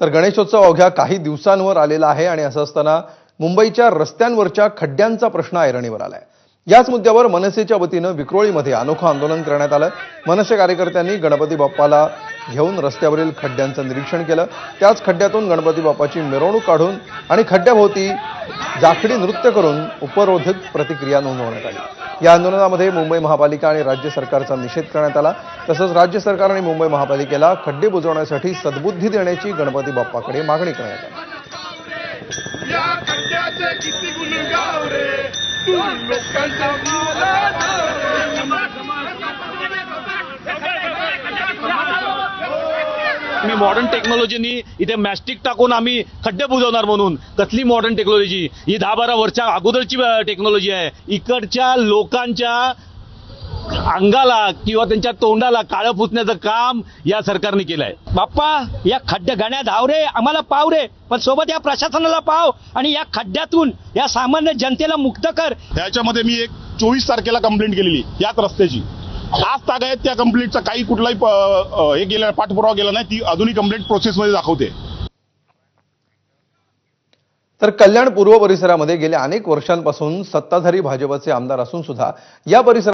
तर गणेशोत्सव अवघ्या काही दिवसांवर आलेला आहे आणि असं असताना मुंबईच्या रस्त्यांवरच्या खड्ड्यांचा प्रश्न ऐरणीवर आलाय। याच मुद्द्यावर मनसेच्या वतीनं विक्रोळीमध्ये अनोखं आंदोलन करण्यात आलं। मनसे कार्यकर्त्यांनी गणपती बाप्पाला घेऊन रस्त्यावरील खड्ड्यांचं निरीक्षण केलं। त्याच खड्ड्यातून गणपती बाप्पाची मिरवणूक काढून आणि खड्ड्याभोवती जाखडी नृत्य करून उपरोधक प्रतिक्रिया नोंदवण्यात आली। या आंदोलनामध्ये मुंबई महापालिका आणि राज्य सरकारचा निषेध करण्यात आला। तसंच राज्य सरकार आणि मुंबई महापालिकेला खड्डे बुजवण्यासाठी सद्बुद्धी देण्याची गणपती बाप्पाकडे मागणी करण्यात आली। मी मॉडर्न टेक्नॉलॉजीनी इथे मॅस्टिक टाकून आम्ही खड्डे बुजवणार म्हणून कसली मॉडर्न टेक्नॉलॉजी ही 10-12 वर्षा अगोदरची टेक्नॉलॉजी आहे। इकडच्या लोकांच्या अंगाला किंवा त्यांच्या तोंडाला काळं पुसण्याचं काम या सरकारने केलंय। बाप्पा या खड्ड्या गाण्या धाव रे, आम्हाला पाव रे, पण सोबत या प्रशासनाला पाव आणि या खड्ड्यातून या सामान्य जनतेला मुक्त कर। त्याच्यामध्ये मी एक 24 तारखेला कंप्लेंट केलेली याच रस्त्याची। आज तागायत त्या कंप्लेंटचा काही कुठलाही हे गेला पाठपुरावा गेला नाही, ती अजूनही कंप्लेंट प्रोसेसमध्ये दाखवते। तर कल्याण पूर्व परिसरामध्ये गेल्या अनेक वर्षांपासून सत्ताधारी भाजपचे आमदार असून सुद्धा या परिसरात